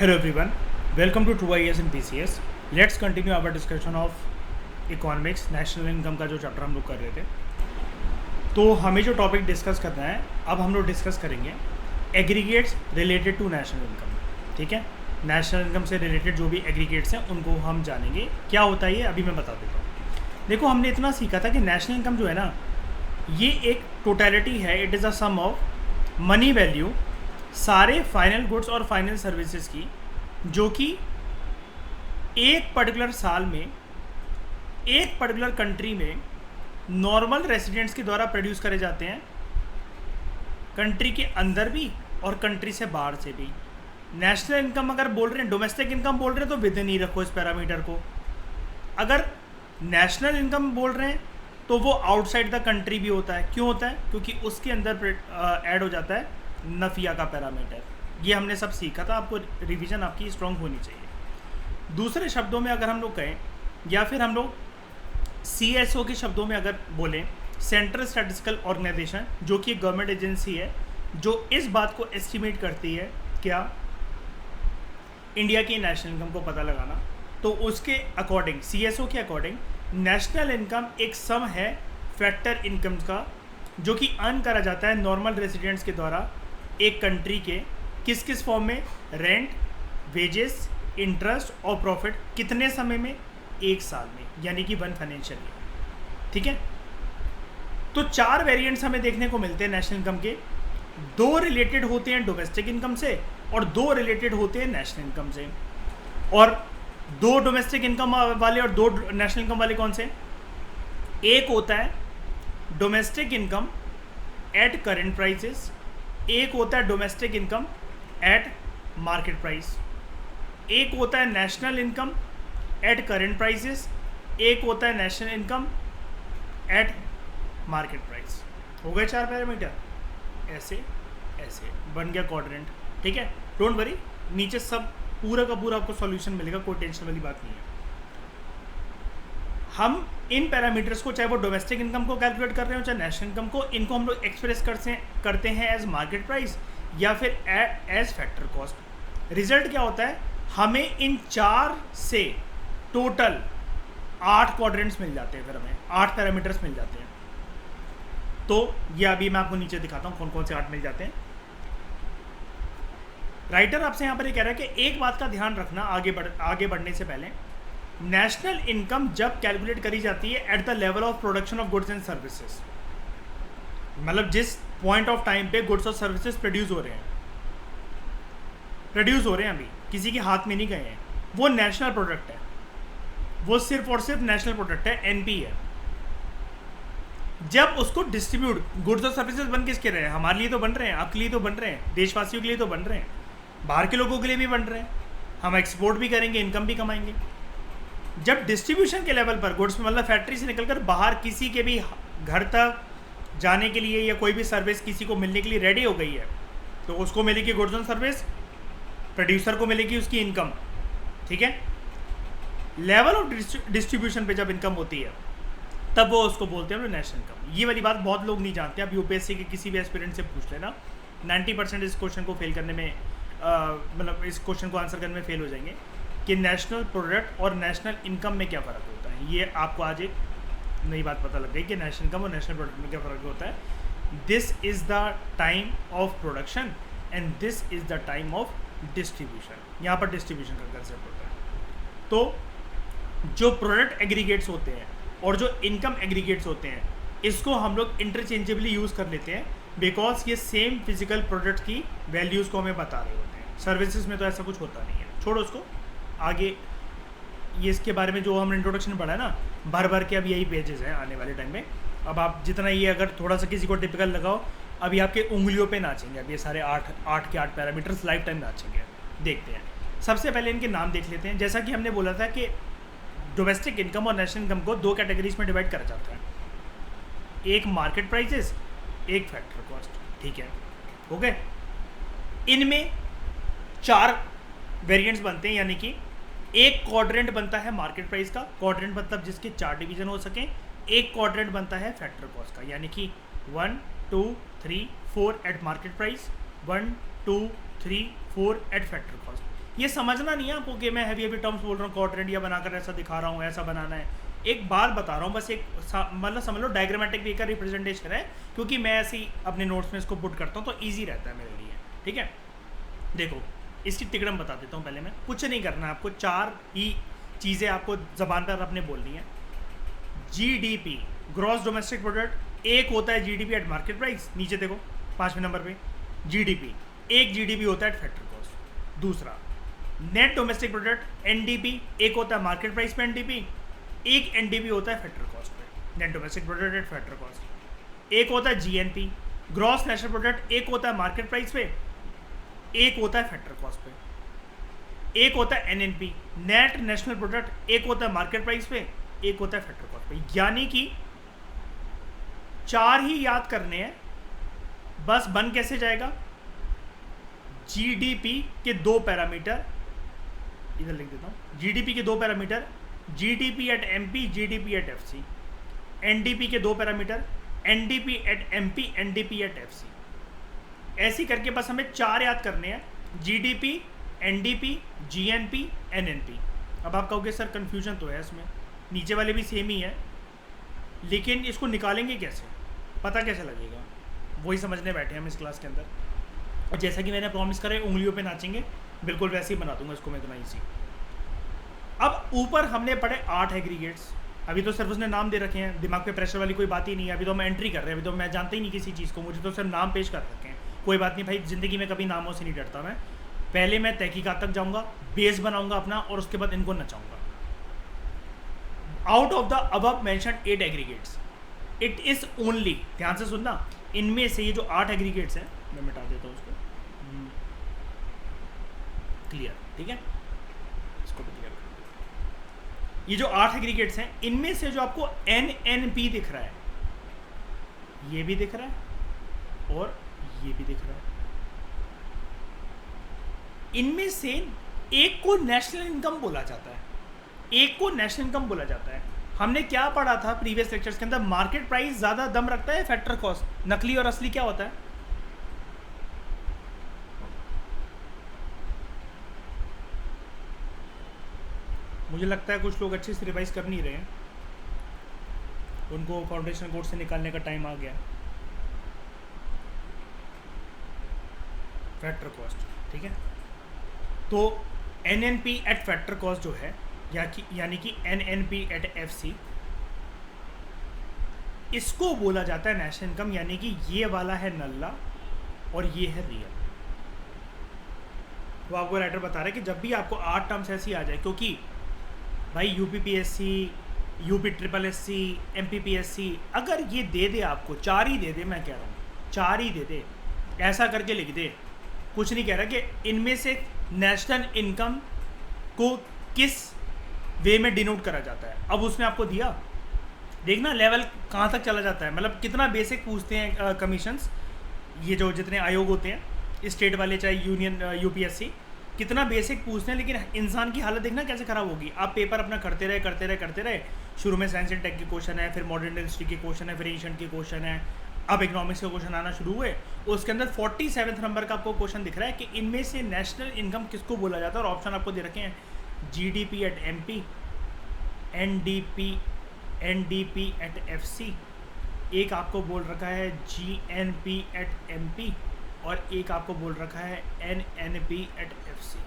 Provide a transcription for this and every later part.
Hello everyone, welcome to True IAS and PCS. Let's continue our discussion of economics national income का जो chapter हम लोग कर रहे थे। तो हमें जो टॉपिक डिस्कस करना है, अब हम लोग डिस्कस करेंगे aggregates related to national income. ठीक है, नेशनल इनकम से रिलेटेड जो भी एग्रीगेट्स हैं उनको हम जानेंगे। क्या होता है ये अभी मैं बता देता हूँ। देखो, हमने इतना सीखा था कि नेशनल इनकम जो है ना, ये एक टोटलिटी है। It is a sum of money value सारे फाइनल गुड्स और फाइनल सर्विसेज की, जो कि एक पर्टिकुलर साल में एक पर्टिकुलर कंट्री में नॉर्मल रेसिडेंट्स के द्वारा प्रोड्यूस करे जाते हैं, कंट्री के अंदर भी और कंट्री से बाहर से भी। नेशनल इनकम अगर बोल रहे हैं, डोमेस्टिक इनकम बोल रहे हैं तो विद इन ही रखो इस पैरामीटर को। अगर नेशनल इनकम बोल रहे हैं तो वो आउटसाइड द कंट्री भी होता है। क्यों होता है? क्योंकि उसके अंदर ऐड हो जाता है नफिया का पैरामीटर। ये हमने सब सीखा था, आपको रिवीजन आपकी स्ट्रॉन्ग होनी चाहिए। दूसरे शब्दों में अगर हम लोग कहें, या फिर हम लोग CSO के शब्दों में अगर बोलें, सेंट्रल स्टैटिस्टिकल ऑर्गेनाइजेशन, जो कि एक गवर्नमेंट एजेंसी है जो इस बात को एस्टिमेट करती है क्या इंडिया की नेशनल इनकम को पता लगाना, तो उसके अकॉर्डिंग, CSO के अकॉर्डिंग, नेशनल इनकम एक सम है फैक्टर इनकम का, जो कि अर्न करा जाता है नॉर्मल रेजिडेंट्स के द्वारा एक कंट्री के किस किस फॉर्म में, रेंट, वेजेस, इंटरेस्ट और प्रॉफिट। कितने समय में? एक साल में, यानी कि 1 फाइनेंशियल ईयर। ठीक है, तो 4 वेरिएंट्स हमें देखने को मिलते हैं नेशनल इनकम के। 2 रिलेटेड होते हैं डोमेस्टिक इनकम से और 2 रिलेटेड होते हैं नेशनल इनकम से। और 2 डोमेस्टिक इनकम वाले और 2 नेशनल इनकम वाले कौन से? एक होता है domestic income eight current prices, एक होता है domestic income eight market price. एक होता है national income eight current prices, एक होता है national income eight market price. हो गए 4 पैरामीटर। ऐसे ऐसे बन गया क्वाड्रेंट। ठीक है, डोंट वरी, नीचे सब पूरा का पूरा आपको सॉल्यूशन मिलेगा, कोई टेंशन वाली बात नहीं है। हम इन पैरामीटर्स को, चाहे वो डोमेस्टिक इनकम को कैलकुलेट कर रहे हो चाहे नेशनल इनकम को, इनको हम लोग एक्सप्रेस करते हैं एज मार्केट प्राइस या फिर एज फैक्टर कॉस्ट। रिजल्ट क्या होता है? हमें इन 4 से टोटल 8 क्वाड्रेंट्स मिल जाते हैं, फिर हमें 8 पैरामीटर्स मिल जाते हैं। तो ये अभी मैं आपको नीचे दिखाता हूँ कौन कौन से 8 मिल जाते हैं। राइटर आपसे यहाँ पर ये कह रहा है कि एक बात का ध्यान रखना आगे बढ़ने से पहले, नेशनल इनकम जब कैलकुलेट करी जाती है at the level of production of goods and services, मतलब जिस पॉइंट ऑफ टाइम पे गुड्स और सर्विसेज प्रोड्यूस हो रहे हैं अभी किसी के हाथ में नहीं गए हैं, वो नेशनल प्रोडक्ट है। वो सिर्फ और सिर्फ नेशनल प्रोडक्ट है, NP है। जब उसको डिस्ट्रीब्यूट, गुड्स और सर्विसेज बन किसके रहे हैं? हमारे लिए तो बन रहे हैं, आपके लिए तो बन रहे हैं, देशवासियों के लिए तो बन रहे हैं, बाहर के लोगों के लिए भी बन रहे हैं। हम एक्सपोर्ट भी करेंगे, इनकम भी कमाएंगे। जब डिस्ट्रीब्यूशन के लेवल पर गुड्स, मतलब फैक्ट्री से निकलकर बाहर किसी के भी घर तक जाने के लिए या कोई भी सर्विस किसी को मिलने के लिए रेडी हो गई है, तो उसको मिलेगी गुड्स एंड सर्विस, प्रोड्यूसर को मिलेगी उसकी इनकम। ठीक है, लेवल ऑफ डिस्ट्रीब्यूशन पे जब इनकम होती है तब वो उसको बोलते हैं नेशनल इनकम। ये वाली बात बहुत लोग नहीं जानते। अब UPSC के किसी भी एस्पिरेंट से पूछ लेना, 90% इस क्वेश्चन को फेल करने में, मतलब इस क्वेश्चन को आंसर करने में फेल हो जाएंगे कि नेशनल प्रोडक्ट और नेशनल इनकम में क्या फ़र्क होता है। ये आपको आज एक नई बात पता लग गई कि नेशनल इनकम और नेशनल प्रोडक्ट में क्या फ़र्क होता है। This is the time of production and this is the time of distribution. यहाँ पर डिस्ट्रीब्यूशन का कंसेप्ट होता है। तो जो प्रोडक्ट एग्रीगेट्स होते हैं और जो इनकम एग्रीगेट्स होते हैं, इसको हम लोग इंटरचेंजेबली यूज़ कर लेते हैं, बिकॉज ये सेम फिजिकल प्रोडक्ट की वैल्यूज़ को हमें बता रहे होते हैं। सर्विसेज में तो ऐसा कुछ होता नहीं है, छोड़ो उसको। आगे ये इसके बारे में जो हमने इंट्रोडक्शन पढ़ा है ना, भर के अब यही पेजेस हैं आने वाले टाइम में। अब आप जितना ये अगर थोड़ा सा किसी को टिपिकल लगाओ, अभी आपके उंगलियों पे नाचेंगे। अब ये सारे 8 के 8 पैरामीटर्स लाइफ टाइम नाचेंगे। देखते हैं, सबसे पहले इनके नाम देख लेते हैं। जैसा कि हमने बोला था कि डोमेस्टिक इनकम और नेशनल इनकम को 2 कैटेगरीज में डिवाइड करा जाता है, एक मार्केट प्राइसेस, एक फैक्टर कॉस्ट। ठीक है, हो गए। इनमें 4 वेरिएंट्स बनते हैं, यानी कि एक क्वाड्रेंट बनता है मार्केट प्राइस का, क्वाड्रेंट मतलब जिसके 4 डिवीजन हो सकें। एक क्वाड्रेंट बनता है फैक्टर कॉस्ट का, यानी कि 1, 2, 3, 4 eight market price, 1, 2, 3, 4 eight factor cost. ये समझना नहीं है आपको कि मैं हैवी टर्म्स बोल रहा हूँ, क्वाड्रेंट या बनाकर ऐसा दिखा रहा हूँ, ऐसा बनाना है। एक बात बता रहा हूँ बस, एक मतलब समझ लो डायग्रामेटिक वे का रिप्रेजेंटेशन है, क्योंकि मैं ऐसे ही अपने नोट्स में इसको पुट करता हूँ तो ईजी रहता है मेरे लिए। ठीक है, देखो इसकी तिकड़म बता देता हूँ पहले मैं। कुछ नहीं करना आपको, 4 ही चीज़ें आपको ज़बान पर अपने बोलनी है। GDP, gross domestic product. एक होता है जीडीपी एट मार्केट प्राइस, नीचे देखो 5वें नंबर पे जीडीपी। एक जीडीपी होता है एट फैक्ट्री कॉस्ट। दूसरा नेट डोमेस्टिक प्रोडक्ट, एनडीपी। एक होता है मार्केट प्राइस पे एनडीपी, एक एनडीपी होता है फैक्ट्री कॉस्ट पे, net domestic product eight factory cost. एक होता है जीएनपी, ग्रॉस नेशनल प्रोडक्ट। एक होता है मार्केट प्राइस पे, एक होता है फैक्टर कॉस्ट पे। एक होता है एनएनपी, नेट नेशनल प्रोडक्ट। एक होता है मार्केट प्राइस पे, एक होता है फैक्टर कॉस्ट पे। यानी कि 4 ही याद करने हैं बस। बन कैसे जाएगा? जीडीपी के 2 पैरामीटर, इधर लिख देता हूं, जीडीपी के 2 parameter, GDP at MP, GDP at FC. NDP के 2 parameter, NDP at MP, NDP at FC. ऐसी करके बस हमें 4 याद करने हैं, जीडीपी, एनडीपी, जीएनपी, एनएनपी। अब आप कहोगे सर कंफ्यूजन तो है इसमें, नीचे वाले भी सेम ही है, लेकिन इसको निकालेंगे कैसे, पता कैसे लगेगा, वही समझने बैठे हैं हम इस क्लास के अंदर। और जैसा कि मैंने प्रॉमिस करा है उंगलियों पे नाचेंगे, बिल्कुल वैसे ही बना दूंगा इसको मैं इतना ईजी। अब ऊपर हमने पढ़े 8 एग्रीगेट्स। अभी तो सिर्फ उसने नाम दे रखे हैं, दिमाग पे प्रेशर वाली कोई बात ही नहीं है। अभी तो हम एंट्री कर रहे हैं, अभी तो मैं जानता ही नहीं किसी चीज़ को, मुझे तो सिर्फ नाम पेश कर रखे हैं। कोई बात नहीं भाई, ज़िंदगी में कभी नामों से नहीं डरता मैं। पहले मैं तहकीकात तक जाऊंगा, बेस बनाऊंगा अपना, और उसके बाद इनको नचाऊंगा। Out of the above mentioned 8 aggregates, it is only, ध्यान से सुनना, इनमें से ये जो 8 एग्रीगेट्स हैं, मैं मिटा देता हूँ उसको, क्लियर, ठीक है, इसको भी क्लियर। ये जो 8 एग्रीगेट्स हैं, इनमें से जो आपको एनएनपी दिख रहा है, ये भी दिख रहा है और ये भी दिख रहा है, इनमें से एक को नेशनल इनकम बोला जाता है, एक को नेशनल इनकम बोला जाता है। हमने क्या पढ़ा था प्रीवियस लेक्चर्स के अंदर? मार्केट प्राइस ज़्यादा दम रखता है फैक्टर कॉस्ट। नकली और असली क्या होता है? मुझे लगता है कुछ लोग अच्छे से रिवाइज कर नहीं रहे हैं, उनको फाउंडेशन कोर्स से निकालने का टाइम आ गया। फैक्टर कॉस्ट, ठीक है, तो एनएनपी एट फैक्टर कॉस्ट जो है, यानी कि एनएनपी एट एफसी, इसको बोला जाता है नेशनल इनकम। यानी कि ये वाला है नल्ला और ये है रियल। तो आपको राइटर बता रहा है कि जब भी आपको 8 टर्म्स ऐसी आ जाए, क्योंकि भाई UPPSC, UP triple SC, MPPSC अगर ये दे दे आपको, 4 ही दे दे, मैं कह रहा हूँ 4 ही दे दे, ऐसा करके लिख दे, कुछ नहीं कह रहा कि इनमें से नेशनल इनकम को किस वे में डिनोट करा जाता है। अब उसने आपको दिया, देखना लेवल कहाँ तक चला जाता है, मतलब कितना बेसिक पूछते हैं कमीशंस, ये जो जितने आयोग होते हैं स्टेट वाले चाहे यूनियन यूपीएससी, कितना बेसिक पूछते हैं, लेकिन इंसान की हालत देखना कैसे ख़राब होगी। आप पेपर अपना करते रहे, शुरू में साइंस एंड टेक के क्वेश्चन है, फिर मॉडर्न हिस्ट्री के क्वेश्चन है, फिर एशियंट के क्वेश्चन है, अब इकोनॉमिक्स के क्वेश्चन आना शुरू हुए। उसके अंदर 47वें नंबर का आपको क्वेश्चन दिख रहा है कि इनमें से नेशनल इनकम किसको बोला जाता है, और ऑप्शन आपको दे रखे हैं GDP at MP, NDP at FC, एक आपको बोल रखा है जीएनपी एट एमपी, और एक आपको बोल रखा है एनएनपी एट एफसी।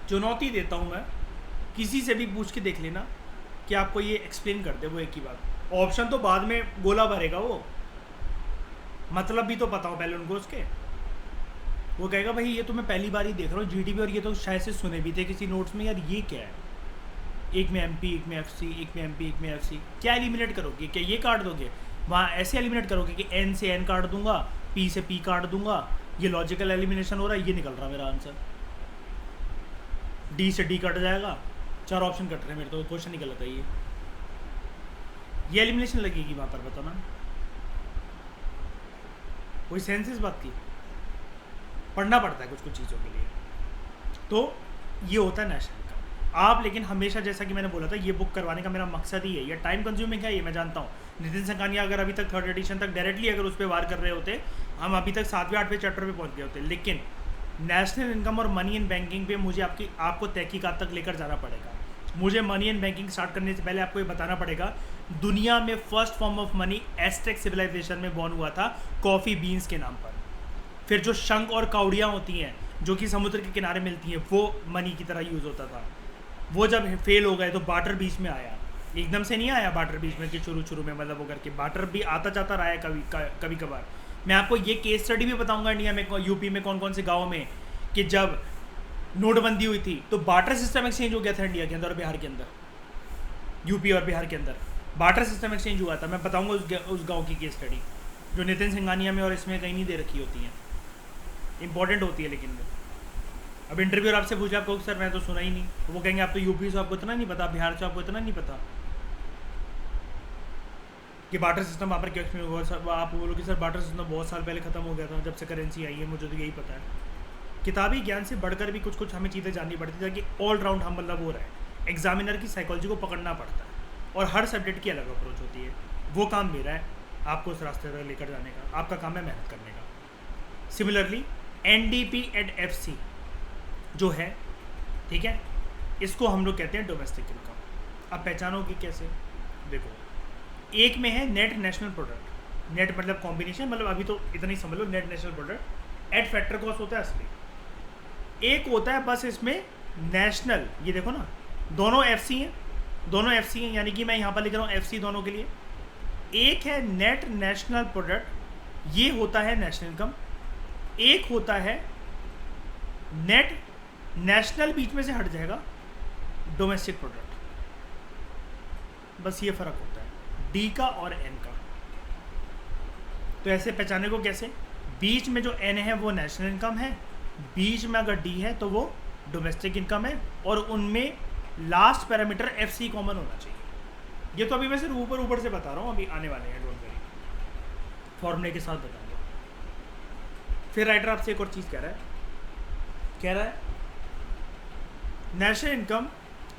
चुनौती देता हूँ मैं, किसी से भी पूछ के देख लेना कि आपको ये एक्सप्लेन कर दे वो एक ही बात। ऑप्शन तो बाद में गोला भरेगा वो, मतलब भी तो पता हो पहले उनको उसके। वो कहेगा भाई ये तो मैं पहली बार ही देख रहा हूँ जीडीपी, और ये तो शायद से सुने भी थे किसी नोट्स में, यार ये क्या है, एक में एमपी, एक में एफसी, एक में एमपी, एक में एफसी, क्या एलिमिनेट करोगे? क्या ये काट दोगे? वहाँ ऐसे एलिमिनेट करोगे कि एन से एन काट दूंगा, पी से पी काट दूंगा, ये लॉजिकल एलिमिनेशन हो रहा है, ये निकल रहा है मेरा आंसर। डी से डी कट जाएगा, 4 ऑप्शन कट रहे हैं मेरे, तो क्वेश्चन निकल आता है ये एलिमिनेशन लगेगी वहाँ पर, बताना कोई सेंस इस बात की? पढ़ना पड़ता है कुछ कुछ चीज़ों के लिए। तो ये होता है नेशनल इनकम। आप लेकिन हमेशा, जैसा कि मैंने बोला था, ये बुक करवाने का मेरा मकसद ही है। ये टाइम कंज्यूमिंग है, ये मैं जानता हूँ। नितिन संकानिया अगर अभी तक 3rd एडिशन तक डायरेक्टली अगर उस पर वार कर रहे होते, हम अभी तक 7वें 8वें चैप्टर पे पहुँच गए होते। लेकिन नेशनल इनकम और मनी इन बैंकिंग पे मुझे आपको तहकीकात तक लेकर जाना पड़ेगा। मुझे मनी इन बैंकिंग स्टार्ट करने से पहले आपको ये बताना पड़ेगा, दुनिया में first form of money Aztec civilization में बॉर्न हुआ था कॉफ़ी बीन्स के नाम पर। फिर जो शंख और काउड़ियाँ होती हैं जो कि समुद्र के किनारे मिलती हैं, वो मनी की तरह यूज़ होता था। वो जब फेल हो गए तो बाटर बीच में आया, एकदम से नहीं आया बाटर बीच में कि शुरू में मतलब वो करके, बाटर भी आता जाता रहा है कभी कभार। मैं आपको ये केस स्टडी भी बताऊंगा इंडिया में, यूपी में कौन कौन से गाँव में कि जब नोटबंदी हुई थी तो बाटर सिस्टम एक्सचेंज हो गया था इंडिया के अंदर और बिहार के अंदर, यूपी और बिहार के अंदर बाटर सिस्टम एक्सचेंज हुआ था। मैं बताऊंगा उस गांव की केस स्टडी जो नितिन सिंघानिया में और इसमें कहीं नहीं दे रखी होती है, इंपॉर्टेंट होती है। लेकिन अब इंटरव्यूअर आपसे पूछा, आपको सर मैं तो सुना ही नहीं, तो वो कहेंगे आप तो यूपी से आपको इतना नहीं पता, बिहार से आपको इतना नहीं पता कि बाटर सिस्टम वहाँ पर क्यों एक्सचेंज हुआ। सर आप बोलो कि सर बाटर सिस्टम बहुत साल पहले ख़त्म हो गया था जब से करेंसी आई है, मुझे तो यही पता है। किताबी ज्ञान से बढ़कर भी कुछ हमें चीज़ें जाननी पड़ती है ताकि ऑल राउंड हम मतलब हो रहा है। एग्जामिनर की साइकोलॉजी को पकड़ना पड़ता है और हर सब्जेक्ट की अलग अप्रोच होती है। वो काम मेरा है आपको उस रास्ते पर लेकर जाने का, आपका काम है मेहनत करने का। सिमिलरली NDP एंड FC जो है, ठीक है, इसको हम लोग कहते हैं डोमेस्टिक इनकम। अब पहचानोगे कैसे? देखो, एक में है नेट नेशनल प्रोडक्ट, नेट मतलब कॉम्बिनेशन, मतलब अभी तो इतना ही समझ लो, net national product at factor cost होता है असली। एक होता है बस इसमें नेशनल, ये देखो ना दोनों FC हैं, दोनों FC हैं, यानी कि मैं यहाँ पर लिख रहा हूँ FC दोनों के लिए। एक है नेट नेशनल प्रोडक्ट, ये होता है नेशनल इनकम। एक होता है नेट नेशनल, बीच में से हट जाएगा, डोमेस्टिक प्रोडक्ट। बस ये फ़र्क होता है D का और N का। तो ऐसे पहचाने को कैसे? बीच में जो N है वो नेशनल इनकम है, बीच में अगर D है तो वो डोमेस्टिक इनकम है, और उनमें लास्ट पैरामीटर FC कॉमन होना चाहिए। ये तो अभी मैं सिर्फ ऊपर से बता रहा हूँ, अभी आने वाले हैं, डोंट वरी, फॉर्मूले के साथ बताएंगे। फिर राइटर आपसे एक और चीज़ कह रहा है national income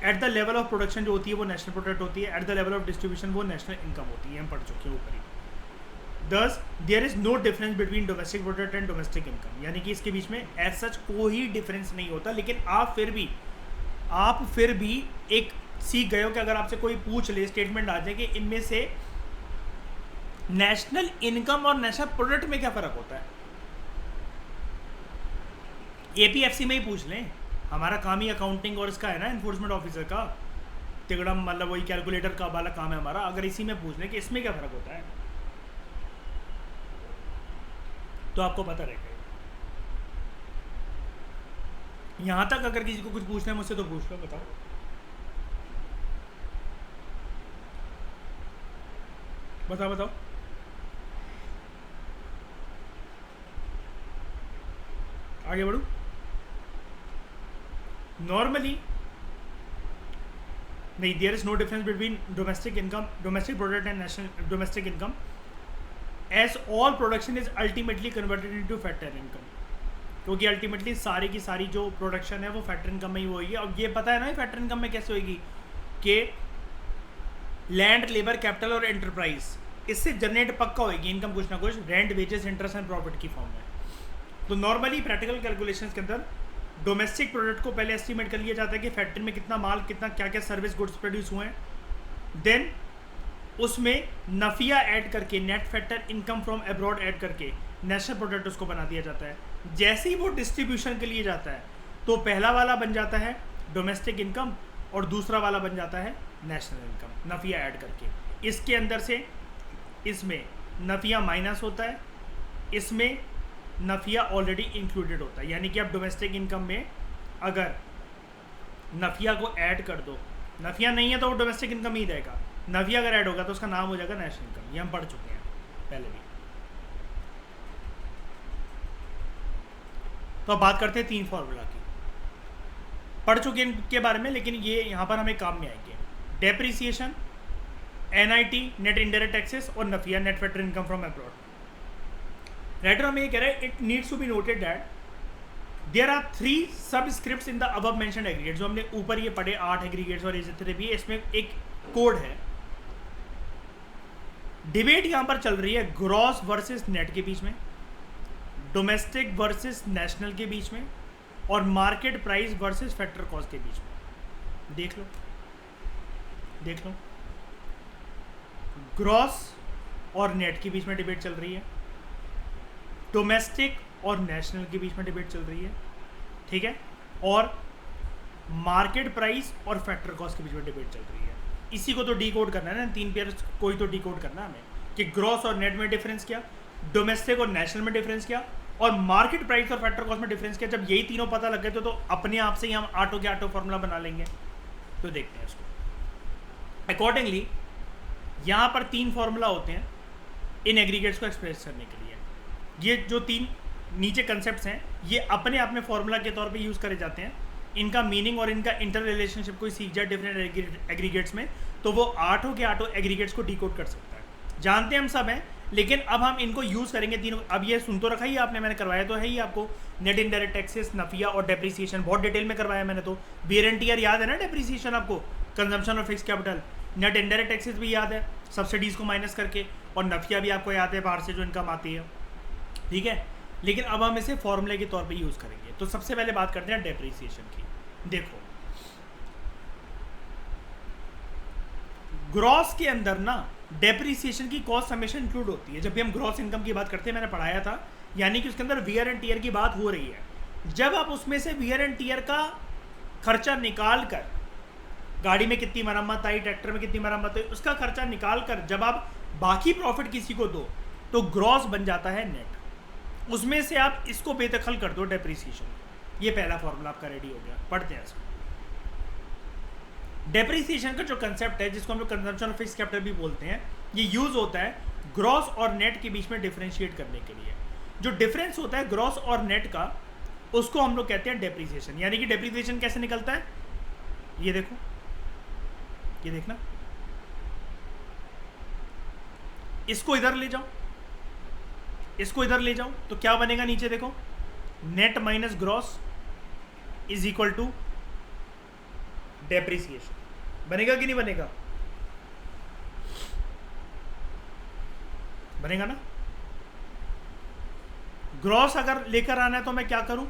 at the level of production जो होती है वो नेशनल प्रोडक्ट होती है, at the level of distribution वो नेशनल इनकम होती है। हम पढ़ चुके हैं ऊपर ही। Thus there is no difference between domestic product and domestic income, यानी कि इसके बीच में एज सच कोई डिफरेंस नहीं होता। लेकिन आप फिर भी एक सीख गए हो कि अगर आपसे कोई पूछ ले, स्टेटमेंट आ जाए कि इनमें से नेशनल इनकम और नेशनल प्रोडक्ट में क्या फ़र्क होता है, APFC में ही पूछ लें। हमारा काम ही अकाउंटिंग और इसका है ना, एनफोर्समेंट ऑफिसर का तिगड़म, मतलब वही कैलकुलेटर का वाला काम है हमारा। अगर इसी में पूछ लें कि इसमें क्या फ़र्क होता है तो आपको पता रहेगा। यहाँ तक अगर किसी को कुछ पूछना है मुझसे तो पूछ लो, बताओ। बताओ आगे बढ़ूँ। नॉर्मली नहीं, there is no difference between domestic income, domestic product and national domestic income, as all production is ultimately converted into factor income, क्योंकि अल्टीमेटली सारी की सारी जो प्रोडक्शन है वो फैक्टर इनकम में ही होगी। और ये पता है ना फैक्टर इनकम में कैसे होगी कि लैंड, लेबर, कैपिटल और एंटरप्राइज, इससे जनरेट पक्का होगी इनकम कुछ ना कुछ, rent, wages, interest and profit की फॉर्म में। तो नॉर्मली प्रैक्टिकल कैलकुलेशंस के अंदर डोमेस्टिक प्रोडक्ट को पहले एस्टिमेट कर लिया जाता है कि फैक्ट्री में कितना माल, कितना क्या क्या सर्विस गुड्स प्रोड्यूस हुए हैं, देन उसमें नफिया ऐड करके, net factor income from abroad add करके नेशनल प्रोडक्ट उसको बना दिया जाता है। जैसे ही वो डिस्ट्रीब्यूशन के लिए जाता है तो पहला वाला बन जाता है डोमेस्टिक इनकम और दूसरा वाला बन जाता है नेशनल इनकम, नफिया ऐड करके। इसके अंदर से इसमें नफिया माइनस होता है, इसमें नफिया ऑलरेडी इंक्लूडेड होता है। यानी कि आप डोमेस्टिक इनकम में अगर नफिया को ऐड कर दो, नफिया नहीं है तो वो डोमेस्टिक इनकम ही रहेगा, नफिया अगर ऐड होगा तो उसका नाम हो जाएगा नेशनल इनकम। ये हम पढ़ चुके हैं पहले भी। तो अब बात करते हैं तीन फार्मूला की, पढ़ चुके हैं इनके बारे में, लेकिन ये यहाँ पर हमें काम में आएंगे। Depreciation, NIT net indirect taxes और NFIA net factor income from abroad. Writer हमें ये कह रहा है it needs to be noted that there are 3 subscripts in the above mentioned aggregate. जो हमने ऊपर ये पढ़े 8 एग्रीगेट्स और जितने भी, इसमें एक कोड है। डिबेट यहाँ पर चल रही है ग्रॉस वर्सेस नेट के बीच में। डोमेस्टिक वर्सेस नेशनल के बीच में और market price versus factor cost के बीच में। देख लो देख लो, ग्रॉस और नेट के बीच में डिबेट चल रही है, डोमेस्टिक और नेशनल के बीच में डिबेट चल रही है, ठीक है, और मार्केट प्राइस और फैक्टर कॉस्ट के बीच में डिबेट चल रही है। इसी को तो डीकोड करना है ना, तीन पेयर कोई तो डीकोड करना है हमें कि ग्रॉस और नेट में डिफरेंस क्या, डोमेस्टिक और नेशनल में डिफरेंस क्या, और मार्केट प्राइस और फैक्टर कॉस्ट में डिफरेंस क्या। जब यही तीनों पता लग गए तो अपने आप से ही हम आटो के आटो फॉर्मूला बना लेंगे। तो देखते हैं इसको। अकॉर्डिंगली यहाँ पर तीन फॉर्मूला होते हैं इन एग्रीगेट्स को एक्सप्रेस करने के लिए। ये जो तीन नीचे कंसेप्ट्स हैं ये अपने आप में फॉर्मूला के तौर पे यूज़ करे जाते हैं। इनका मीनिंग और इनका इंटर रिलेशनशिप कोई सीख जाए डिफरेंट एग्रीगेट्स में तो वो आठों के आठों एग्रीगेट्स को डिकोड कर सकता है। जानते हम सब हैं, लेकिन अब हम इनको यूज़ करेंगे तीनों। अब ये सुन तो रखा ही आपने, मैंने करवाया तो है ही आपको, नेट इनडायरेक्ट टैक्सेस, नफिया और डेप्रिसिएशन बहुत डिटेल में करवाया मैंने। तो वियर एंड टियर याद है ना, डेप्रिसिएशन आपको, कंजम्पशन और fix capital, net indirect taxes भी याद है सब्सिडीज़ को माइनस करके, और नफिया भी आपको याद है बाहर से जो इनकम आती है, ठीक है। लेकिन अब हम इसे फॉर्मूले के तौर पे यूज़ करेंगे। तो सबसे पहले बात करते हैं डेप्रिसिएशन की। देखो ग्रॉस के अंदर ना डेप्रिसिएशन की कॉस्ट हमेशा इंक्लूड होती है। जब भी हम ग्रॉस इनकम की बात करते हैं, मैंने पढ़ाया था, यानी कि उसके अंदर वियर एंड टियर की बात हो रही है। जब आप उसमें से वियर एंड टियर का खर्चा निकाल कर, गाड़ी में कितनी मरम्मत आई, ट्रैक्टर में कितनी मरम्मत आई, उसका खर्चा निकाल कर जब आप बाकी प्रॉफिट किसी को दो तो ग्रॉस बन जाता है नेट। उसमें से आप इसको बेदखल कर दो डेप्रिसिएशन। ये पहला फॉर्मूला आपका रेडी हो गया। पढ़ते हैं इसको। डेप्रिसिएशन का जो कंसेप्ट है, जिसको हम लोग कंजम्पशन ऑफ फिक्स्ड कैपिटल भी बोलते हैं, ये यूज होता है ग्रॉस और नेट के बीच में डिफरेंशिएट करने के लिए। जो डिफरेंस होता है ग्रॉस और नेट का, उसको हम लोग कहते हैं डेप्रिसिएशन। यानी कि डेप्रिसिएशन कैसे निकलता है, ये देखो, ये देखना, इसको इधर ले जाओ, इसको इधर ले जाओ, तो क्या बनेगा नीचे देखो, net minus gross is equal to depreciation. बनेगा कि नहीं बनेगा, बनेगा ना। ग्रॉस अगर लेकर आना है तो मैं क्या करूं,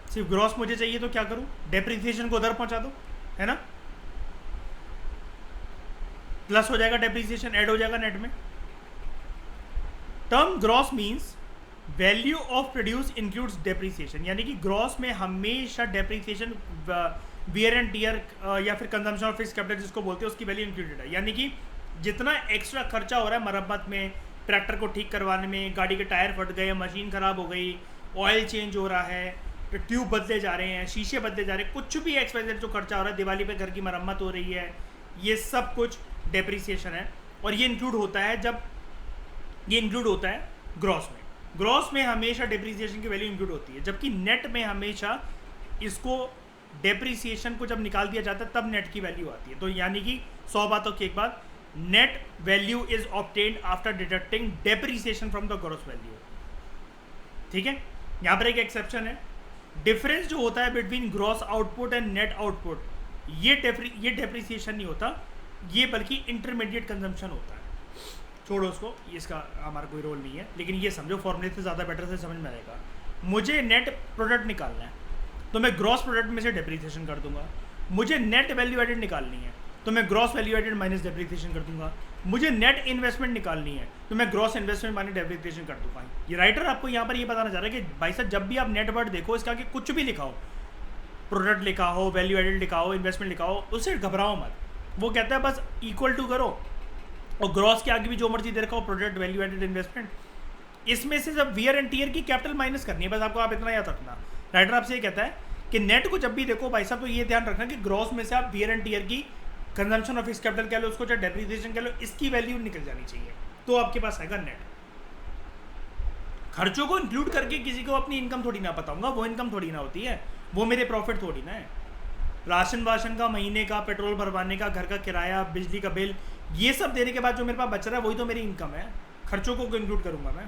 सिर्फ ग्रॉस मुझे चाहिए तो क्या करूं, डेप्रिसिएशन को उधर पहुंचा दो, है ना, प्लस हो जाएगा डेप्रिसिएशन, ऐड हो जाएगा नेट में। Term gross means value of produce includes depreciation, यानी कि ग्रॉस में हमेशा डेप्रिसिएशन, वियर एंड टियर या फिर कंजम्पशन ऑफ फिक्स्ड कैपिटल जिसको बोलते हैं, उसकी वैल्यू इंक्लूडेड है। यानी कि जितना एक्स्ट्रा खर्चा हो रहा है मरम्मत में, ट्रैक्टर को ठीक करवाने में, गाड़ी के टायर फट गए, मशीन खराब हो गई, ऑयल चेंज हो रहा है, ट्यूब बदले जा रहे हैं, शीशे बदले जा रहे हैं, कुछ भी एक्सपेंसिव जो खर्चा हो रहा है, दिवाली पे घर की मरम्मत हो रही है, ये सब कुछ डेप्रिसिएशन है। और ये इंक्लूड होता है जब, ये इंक्लूड होता है ग्रॉस में। ग्रॉस में हमेशा डेप्रिसिएशन की वैल्यू इंक्लूड होती है, जबकि नेट में हमेशा इसको डेप्रिसिएशन को जब निकाल दिया जाता है तब नेट की वैल्यू आती है। तो यानी कि 100 बातों की एक बात, net value is obtained after deducting depreciation from the gross value, ठीक है। यहाँ पर एक एक्सेप्शन है, डिफरेंस जो होता है between gross output and net output, ये डेप्रिसिएशन नहीं होता, ये बल्कि इंटरमीडिएट कंजम्पशन होता है। छोड़ो उसको, इसका हमारा कोई रोल नहीं है, लेकिन ये समझो फॉर्मूले से ज़्यादा बेटर से समझ में आएगा। मुझे नेट प्रोडक्ट निकालना है तो मैं ग्रॉस प्रोडक्ट में से डेप्रिसिएशन कर दूंगा। मुझे नेट वैल्यू एडेड निकालनी है तो मैं gross value added minus depreciation कर दूंगा। मुझे नेट इन्वेस्टमेंट निकालनी है तो मैं ग्रॉस इन्वेस्टमेंट माइनस डेप्रिसिएशन कर दूंगा। ये राइटर आपको यहाँ पर ये बताना चाह रहा है कि भाई साहब जब भी आप नेट वर्ड देखो, इसका कि कुछ भी लिखा हो, प्रोडक्ट लिखा हो, वैल्यू एडेड लिखा हो, इन्वेस्टमेंट लिखा हो, उससे घबराओ मत। वो कहता है बस इक्वल टू करो और ग्रॉस के आगे भी जो मर्जी दे रखा हो, प्रोडक्ट, वैल्यू एडेड, इन्वेस्टमेंट, इसमें से जब वियर एंड टियर की कैपिटल माइनस करनी है, बस आपको आप इतना याद रखना। राइटर आपसे ये कहता है कि नेट को जब भी देखो भाई साहब तो ये ध्यान रखना कि ग्रॉस में से आप वियर एंड टियर की कंजम्पशन ऑफ फिक्स्ड कैपिटल कह लो, उसको चाहे डेप्रिसिएशन कह लो, इसकी वैल्यू निकल जानी चाहिए, तो आपके पास आएगा नेट। खर्चों को इंक्लूड करके किसी को अपनी इनकम थोड़ी ना बताऊंगा, वो इनकम थोड़ी ना होती है, वो मेरे प्रॉफिट थोड़ी ना है। राशन वाशन का, महीने का पेट्रोल भरवाने का, घर का किराया, बिजली का बिल, ये सब देने के बाद जो मेरे पास बच रहा है वही तो मेरी इनकम है। खर्चों को इंक्लूड करूंगा मैं।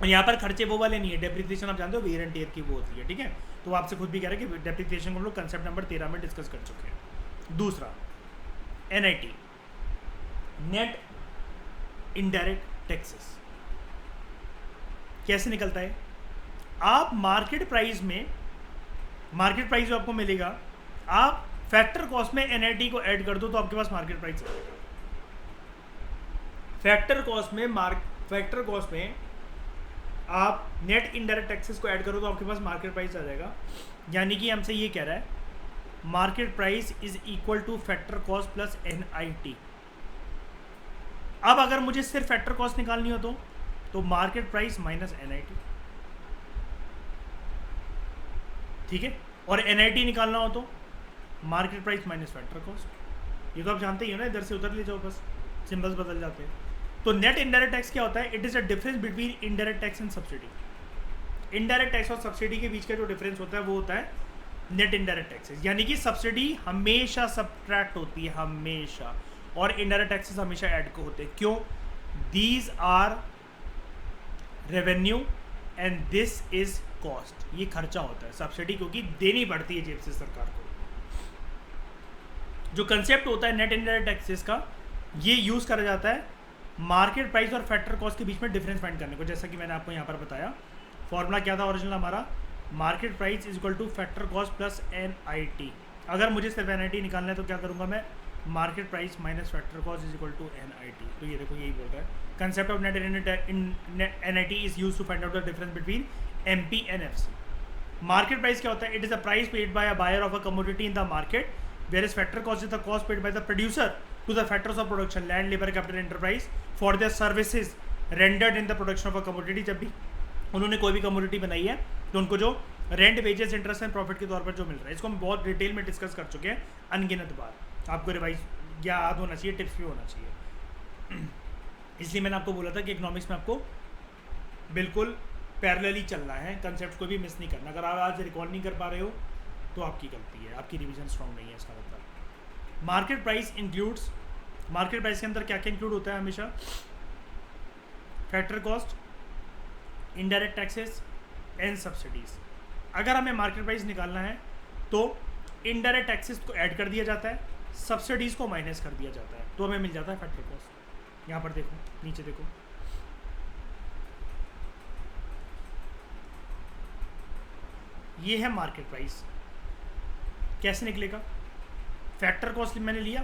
और यहाँ पर खर्चे वो वाले नहीं है, डेप्रिसिएशन आप जानते हो वियर एंड टियर की वो होती है, ठीक है। तो आपसे खुद भी कह रहे हैं कि डेप्रिसिएशन को हम लोग कंसेप्ट नंबर 13 में डिस्कस कर चुके हैं। दूसरा NIT, नेट इनडायरेक्ट टैक्सेस। कैसे निकलता है? आप मार्केट प्राइस जो आपको मिलेगा, आप फैक्टर कॉस्ट में एनआईटी को ऐड कर दो तो आपके पास मार्केट प्राइस आएगा। फैक्टर कॉस्ट में आप नेट इनडायरेक्ट टैक्सेस को ऐड करो तो आपके पास मार्केट प्राइस आ जाएगा। यानी कि हमसे ये कह रहा है market price is equal two factor cost plus NIT. अब अगर मुझे सिर्फ फैक्टर कॉस्ट निकालनी हो तो मार्केट प्राइस माइनस एनआईटी, ठीक है। और एनआईटी निकालना हो तो market price minus factor cost. ये तो आप जानते ही हो ना, इधर से उधर ले जाओ, बस सिंबल्स बदल जाते हैं। तो नेट इनडायरेक्ट टैक्स क्या होता है? It is a difference between indirect tax and subsidy. Indirect tax और सब्सिडी के बीच का जो डिफरेंस होता है वो होता है नेट इनडायरेक्ट टैक्सेस। यानी कि सब्सिडी हमेशा सब्ट्रैक्ट होती है, हमेशा, और इनडायरेक्ट टैक्सेस हमेशा ऐड को होते हैं। क्यों? These are revenue and this is cost. ये खर्चा होता है सब्सिडी, क्योंकि देनी पड़ती है जेब से सरकार को। जो कंसेप्ट होता है नेट इनडायरेक्ट टैक्सेस का, ये यूज़ करा जाता है मार्केट प्राइस और फैक्टर कॉस्ट के बीच में डिफरेंस फाइंड करने को। जैसा कि मैंने आपको यहाँ पर बताया, फॉर्मूला क्या था ओरिजिनल हमारा? Market price is equal two factor cost plus NIT. अगर मुझे सिर्फ एनआईटी निकालना है तो क्या करूँगा मैं? Market price minus factor cost is equal to NIT. तो ये देखो, यही बोलता है concept of net NIT is use to find out the difference between MP and FC. Market price क्या होता है? It is a price paid by a buyer of a commodity in the market, whereas factor cost is the cost paid by the producer to the factors of production, land, labor, capital, enterprise for their services rendered in the production of a commodity। जब भी उन्होंने कोई भी commodity बनाई है तो उनको जो rent, wages, interest and profit के तौर पर जो मिल रहा है, इसको हम बहुत डिटेल में डिस्कस कर चुके हैं अनगिनत बार। आपको रिवाइज याद होना चाहिए, टिप्स भी होना चाहिए। इसलिए मैंने आपको बोला था कि इकोनॉमिक्स में आपको बिल्कुल पैरेलली चलना है, कंसेप्ट को भी मिस नहीं करना। अगर आप आज रिकॉल नहीं कर पा रहे हो तो आपकी गलती है, आपकी रिवीजन स्ट्रॉन्ग नहीं है, इसका मतलब। Market price includes, market price के अंदर क्या क्या इंक्लूड होता है हमेशा? Factor cost, indirect taxes and subsidies. अगर हमें मार्केट प्राइस निकालना है तो इनडायरेक्ट टैक्सेस को ऐड कर दिया जाता है, सब्सिडीज को माइनस कर दिया जाता है, तो हमें मिल जाता है फैक्टर कॉस्ट। यहाँ पर देखो, नीचे देखो, ये है मार्केट प्राइस। कैसे निकलेगा? फैक्टर कॉस्ट मैंने लिया,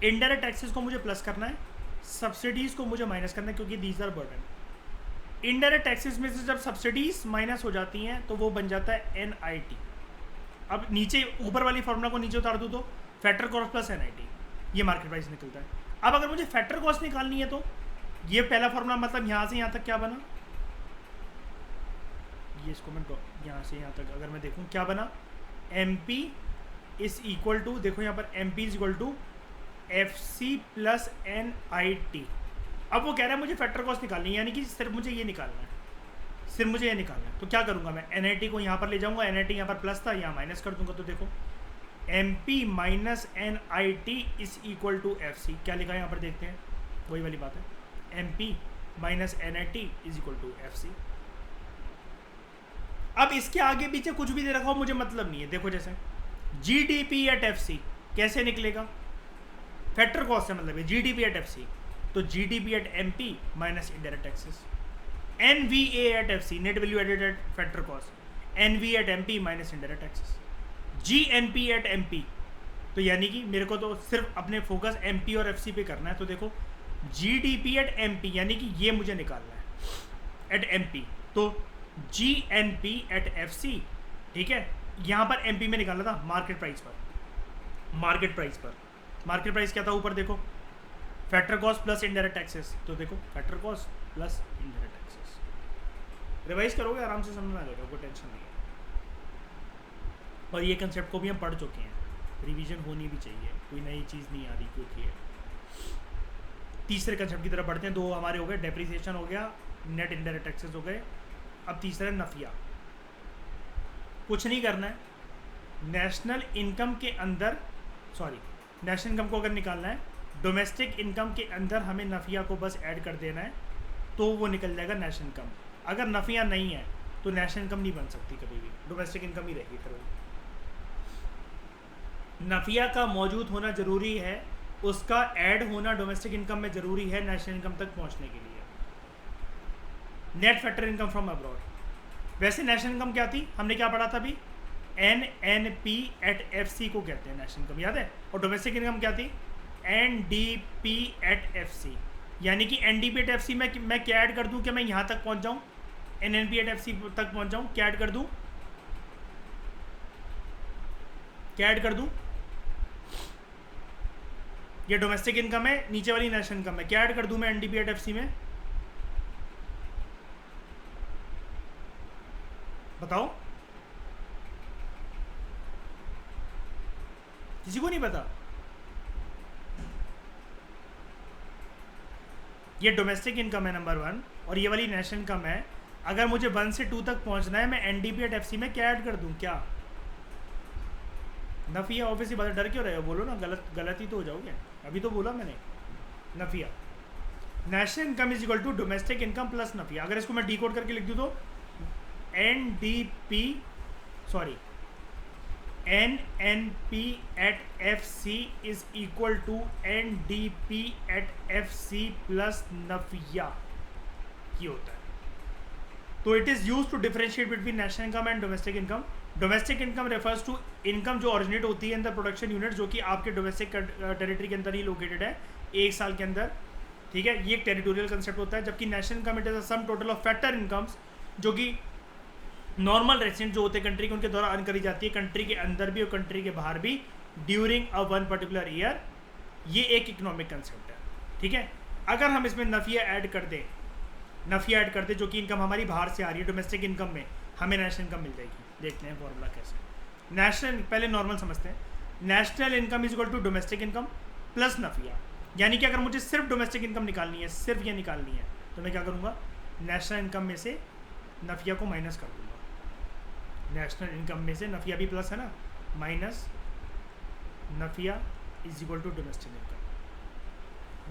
इनडायरेक्ट टैक्सेस को मुझे प्लस करना है, सब्सिडीज को मुझे माइनस करना है, क्योंकि these are burden. Indirect taxes में से जब सब्सिडीज माइनस हो जाती हैं तो वो बन जाता है एनआईटी। अब नीचे ऊपर वाली फॉर्मूला को नीचे उतार दूँ तो फैक्टर कॉस्ट प्लस एनआईटी, ये मार्केट प्राइस निकलता है। अब अगर मुझे फैक्टर कॉस्ट निकालनी है तो ये पहला फॉर्मूला, मतलब यहाँ से यहाँ तक क्या बना, ये इसको मैं यहाँ से यहाँ तक अगर मैं देखूँ क्या बना, M P is equal to, देखो यहाँ पर M P is equal to F C plus N I T. अब वो कह रहा है मुझे फैक्टर कॉस्ट निकालनी है, यानी कि सिर्फ मुझे ये निकालना है, सिर्फ मुझे ये निकालना है। तो क्या करूँगा मैं? एन आई टी को यहाँ पर ले जाऊँगा, एन आई टी यहाँ पर प्लस था, यहाँ माइनस कर दूँगा। तो देखो M P minus N I T is equal to F C. क्या लिखा है यहाँ पर देखते हैं, वही वाली बात है, M P minus N I T is equal to F C. अब इसके आगे पीछे कुछ भी दे रखा हो मुझे मतलब नहीं है। देखो जैसे G D P at F C कैसे निकलेगा? फैक्टर कॉस्ट से मतलब है G D P at F C, तो G D P at M P minus indirect taxes. N V A at F C, net value added at factor cost, N V at M P minus indirect taxes. G N P at M P, तो यानी कि मेरे को तो सिर्फ अपने focus M P और F C पे करना है। तो देखो G D P at M P, यानी कि ये मुझे निकालना है एट एम पी, तो G N P at F C, ठीक है। यहाँ पर एम पी में निकालना था मार्केट प्राइस पर, मार्केट प्राइस पर। मार्केट प्राइस क्या था ऊपर देखो, factor cost plus indirect taxes. तो देखो factor cost plus indirect taxes. Revise करोगे आराम से समझ में आ जाएगा, कोई टेंशन नहीं है। और ये कंसेप्ट को भी हम पढ़ चुके हैं, रिवीजन होनी भी चाहिए, कोई नई चीज़ नहीं आ रही क्योंकि है। तीसरे कंसेप्ट की तरफ बढ़ते हैं। दो हमारे हो गए, डेप्रिसिएशन हो गया, नेट इनडायरेक्ट टैक्सेस हो गए। अब तीसरा है नफिया। कुछ नहीं करना है, नेशनल इनकम के अंदर, सॉरी नेशनल इनकम को अगर निकालना है, डोमेस्टिक इनकम के अंदर हमें नफिया को बस ऐड कर देना है तो वो निकल जाएगा नेशनल इनकम। अगर नफिया नहीं है तो नेशनल इनकम नहीं बन सकती कभी भी, डोमेस्टिक इनकम ही रहेगी फिर। नफिया का मौजूद होना ज़रूरी है उसका ऐड होना डोमेस्टिक इनकम में ज़रूरी है नेशनल इनकम तक पहुंचने के लिए। Net factor income from abroad. वैसे नेशनल इनकम क्या थी, हमने क्या पढ़ा था अभी, NNP@FC को कहते हैं नेशनल इनकम, याद है। और डोमेस्टिक इनकम क्या थी, NDP@FC। यानी कि NDP@FC में मैं क्या ऐड कर दूं कि मैं यहाँ तक पहुँच जाऊँ, NNP@FC तक पहुँच जाऊँ, क्या ऐड कर दूँ, क्या ऐड कर दूँ, ये डोमेस्टिक इनकम है, नीचे वाली नेशनल इनकम है, क्या ऐड कर दूँ मैं NDP@FC में, बताओ, किसी को नहीं पता। ये डोमेस्टिक इनकम है नंबर 1 और ये वाली नेशनल इनकम है। अगर मुझे 1 से 2 तक पहुंचना है, मैं NDP@FC में क्या ऐड कर दूं, क्या नफिया, ऑब्वियसली बात, डर क्यों रहे हो, बोलो ना, गलत ही तो हो जाओगे, अभी तो बोला मैंने NFIA. National income is equal to domestic income plus NFIA. अगर इसको मैं डिकोड करके लिख दूं तो NNP@FC is equal to NDP@FC plus NFIA, ये होता है। तो it is use to differentiate between national income and domestic income. Domestic income refers to income जो ओरिजिनेट होती है इन द प्रोडक्शन यूनिट, जो कि आपके डोमेस्टिक टेरिटरी के अंदर ही लोकेटेड है एक साल के अंदर, ठीक है, ये एक टेरिटोरियल कंसेप्ट होता है। जबकि national income it is a sum total of factor incomes, जो कि नॉर्मल रेसिडेंट जो होते हैं कंट्री के, उनके द्वारा अर्न करी जाती है, कंट्री के अंदर भी और कंट्री के बाहर भी, during a one particular year. ये एक इकोनॉमिक कंसेप्ट है, ठीक है। अगर हम इसमें नफिया ऐड कर दें, जो कि इनकम हमारी बाहर से आ रही है डोमेस्टिक इनकम में, हमें नेशनल इनकम मिल जाएगी। देखते हैं फॉर्मूला कैसे। नेशनल, पहले नॉर्मल समझते हैं। National income is equal to domestic income plus NFIA. यानी कि अगर मुझे सिर्फ डोमेस्टिक इनकम निकालनी है, सिर्फ ये निकालनी है, तो मैं क्या करूँगा, नेशनल इनकम में से नफिया को माइनस कर दूँगा। नेशनल इनकम में से नफिया भी प्लस है ना, minus NFIA is equal to domestic income.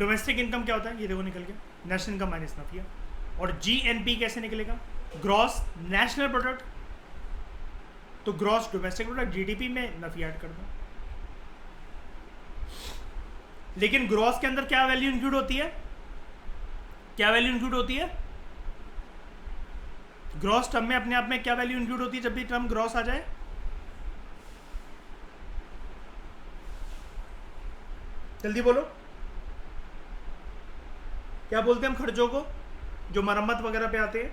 Domestic income क्या होता है, ये देखो निकल गया, नेशनल इनकम माइनस नफिया। और GNP कैसे निकलेगा, ग्रॉस नेशनल प्रोडक्ट, तो ग्रॉस डोमेस्टिक प्रोडक्ट, GDP में नफिया ऐड कर दो। लेकिन ग्रॉस के अंदर क्या वैल्यू इंक्लूड होती है, क्या वैल्यू इंक्लूड होती है, ग्रॉस टर्म में अपने आप में क्या वैल्यू इंक्लूड होती है जब भी टर्म ग्रॉस आ जाए, जल्दी बोलो, क्या बोलते हैं हम खर्चों को जो मरम्मत वगैरह पे आते हैं,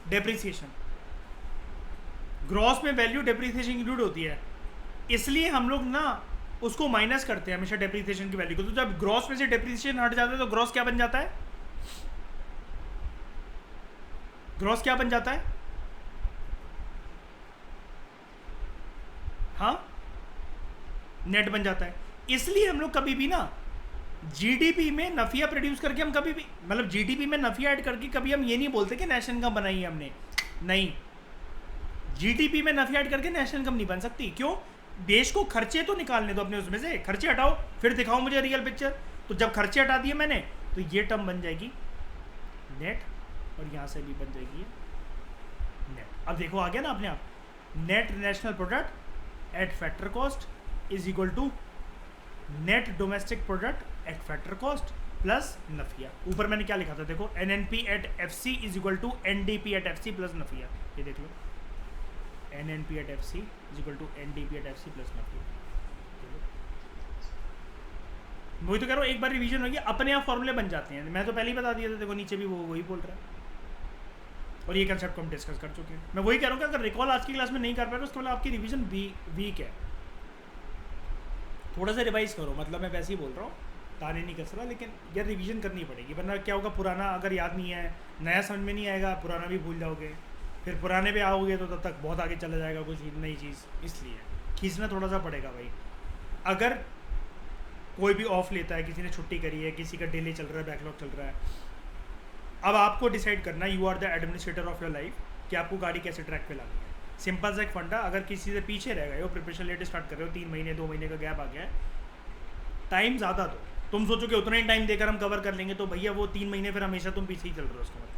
डेप्रिसिएशन। ग्रॉस में वैल्यू डेप्रिसिएशन इंक्लूड होती है, इसलिए हम लोग ना उसको माइनस करते हैं हमेशा डेप्रिसिएशन की वैल्यू को। तो जब ग्रॉस में से डेप्रिसिएशन हट जाता है तो ग्रॉस क्या बन जाता है, ग्रॉस क्या बन जाता है, हाँ, नेट बन जाता है। इसलिए हम लोग कभी भी ना GDP में नफिया प्रोड्यूस करके, हम कभी भी, मतलब GDP में नफिया ऐड करके कभी हम ये नहीं बोलते कि नेशनल इनकम बनाई है हमने, नहीं। GDP में नफिया ऐड करके नेशनल इनकम नहीं बन सकती। क्यों, देश को खर्चे तो निकालने दो अपने, उसमें से खर्चे हटाओ, फिर दिखाओ मुझे रियल पिक्चर। तो जब खर्चे हटा दिए मैंने, तो ये टर्म बन जाएगी नेट, और यहाँ से भी बन जाएगी नेट। अब देखो आ गया ना अपने आप, net national product at factor cost is equal to net domestic product at factor cost plus NFIA. ऊपर मैंने क्या लिखा था देखो, NNP@FC is equal to NDP@FC plus NFIA. ये देख लो, NNP@FC is equal to NDP@FC plus NFIA. वही तो कह रहा हूँ, एक बार रिवीजन होगी अपने आप फॉर्मूले बन जाते हैं। मैं तो पहले ही बता दिया था, देखो नीचे भी वो वही बोल रहा है, और ये कंसेप्ट को हम डिस्कस कर चुके हैं। मैं वही कह रहा हूँ कि अगर रिकॉल आज की क्लास में नहीं कर पाए तो उसके मतलब आपकी रिवीजन वीक है। थोड़ा सा रिवाइज करो, मतलब मैं वैसे ही बोल रहा हूँ, ताने नहीं कस रहा, लेकिन यार रिवीजन करनी पड़ेगी, वरना क्या होगा, पुराना अगर याद नहीं है, नया समझ में नहीं आएगा, पुराना भी भूल जाओगे, फिर पुराने पे आओगे तो तब तक बहुत आगे चला जाएगा कुछ नई चीज़। इसलिए खींचना थोड़ा सा पड़ेगा भाई। अगर कोई भी ऑफ लेता है, किसी ने छुट्टी करी है, किसी का डिले चल रहा है, बैकलॉग चल रहा है, अब आपको डिसाइड करना, you are the administrator of your life, कि आपको गाड़ी कैसे ट्रैक पे लानी है। सिंपल सा एक फंडा, अगर किसी से पीछे रह गए हो, प्रिपरेशन लेट स्टार्ट कर रहे हो, 3 महीने 2 महीने का गैप आ गया है, टाइम ज़्यादा दो। तुम सोचो कि उतना ही टाइम देकर हम कवर कर लेंगे, तो भैया वो 3 महीने फिर हमेशा तुम पीछे ही चल रहे हो उसका मतलब,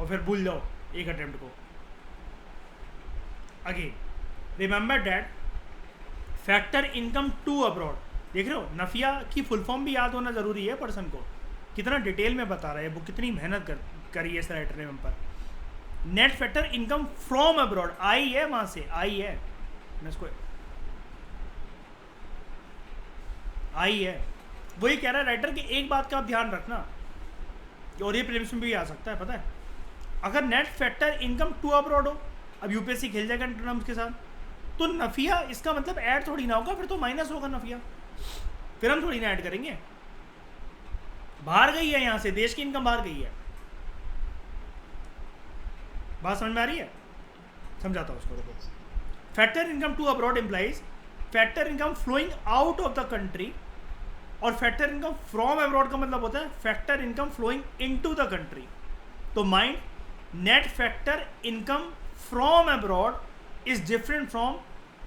और फिर भूल जाओ एक अटेम्प्ट को। Again remember that factor income to abroad, देख रहे हो नफिया की फुल फॉर्म भी याद होना जरूरी है पर्सन को, कितना डिटेल में बता रहा है वो, कितनी मेहनत करी है इस राइटर ने पर। Net factor income from abroad, आई है वहां से, आई है, मैं इसको आई है, वही कह रहा है राइटर कि एक बात का आप ध्यान रखना, और ये प्रीलिम्स में भी आ सकता है पता है, अगर net factor income to abroad हो, अब यूपीएससी खेल जाएगा टर्म्स के साथ, तो नफिया इसका मतलब ऐड थोड़ी ना होगा, फिर तो माइनस होगा नफिया, फिर हम थोड़ी ना ऐड करेंगे, बाहर गई है यहाँ से, देश की इनकम बाहर गई है। बात समझ में आ रही है? समझाता हूँ उसको, देखो factor income to abroad implies factor income flowing out of the country, और फैक्टर इनकम फ्रॉम अब्रॉड का मतलब होता है factor income flowing into the country. तो mind net factor income from abroad is different from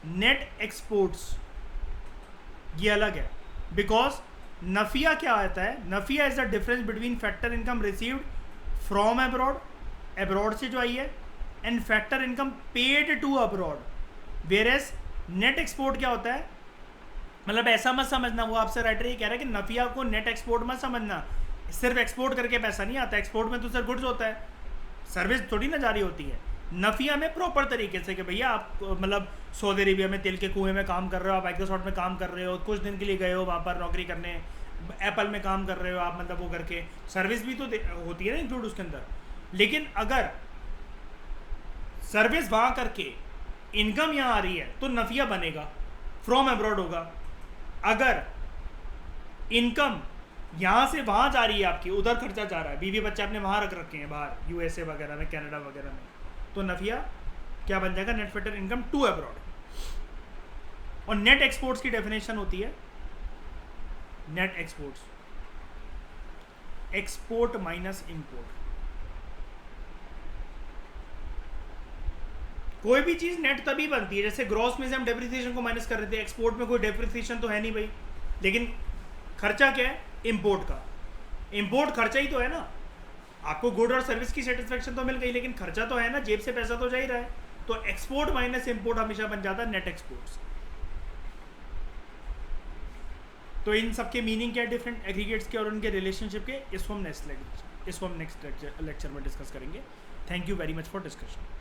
net exports, ये अलग है, because NFIA क्या आता है, NFIA is the difference between factor income received from abroad, abroad से जो आई है, and factor income paid to abroad, whereas net export क्या होता है, मतलब ऐसा मत समझना, वो आपसे राइटर ये कह रहा है कि नफिया को नेट एक्सपोर्ट मत समझना, सिर्फ एक्सपोर्ट करके पैसा नहीं आता, एक्सपोर्ट में तो सिर्फ गुड्स होता है, सर्विस थोड़ी ना जारी होती है। नफिया में प्रॉपर तरीके से कि भैया आप मतलब सऊदी अरेबिया में तेल के कुएं में काम कर रहे हो, आप माइक्रोसॉफ्ट में काम कर रहे हो, कुछ दिन के लिए गए हो वहाँ पर नौकरी करने, एप्पल में काम कर रहे हो आप, मतलब वो करके सर्विस भी तो होती है ना इंक्लूड उसके अंदर। लेकिन अगर सर्विस वहाँ करके इनकम यहाँ आ रही है तो नफिया बनेगा, फ्रॉम अब्रॉड होगा। अगर इनकम यहाँ से वहाँ जा रही है आपकी, उधर खर्चा जा रहा है, बीवी बच्चे आपने वहाँ रख रखे हैं बाहर यूएसए वगैरह में, कनाडा वगैरह में, तो नफिया क्या बन जाएगा, net factor income to abroad. और नेट एक्सपोर्ट्स की डेफिनेशन होती है, net exports export minus import, कोई भी चीज नेट तभी बनती है, जैसे ग्रॉस में से हम डेप्रिसिएशन को माइनस कर रहे थे, एक्सपोर्ट में कोई डेप्रिसिएशन तो है नहीं भाई, लेकिन खर्चा क्या है इंपोर्ट का, इंपोर्ट खर्चा ही तो है ना, आपको गुड और सर्विस की सेटिस्फेक्शन तो मिल गई, लेकिन खर्चा तो है ना, जेब से पैसा तो जा ही रहा है, तो एक्सपोर्ट माइनस इंपोर्ट हमेशा बन जाता है नेट एक्सपोर्ट्स। तो इन सबके मीनिंग क्या है डिफरेंट एग्रीगेट्स के और उनके रिलेशनशिप के, इसको हम नेक्स्ट लेक्चर में डिस्कस करेंगे। Thank you very much for discussion.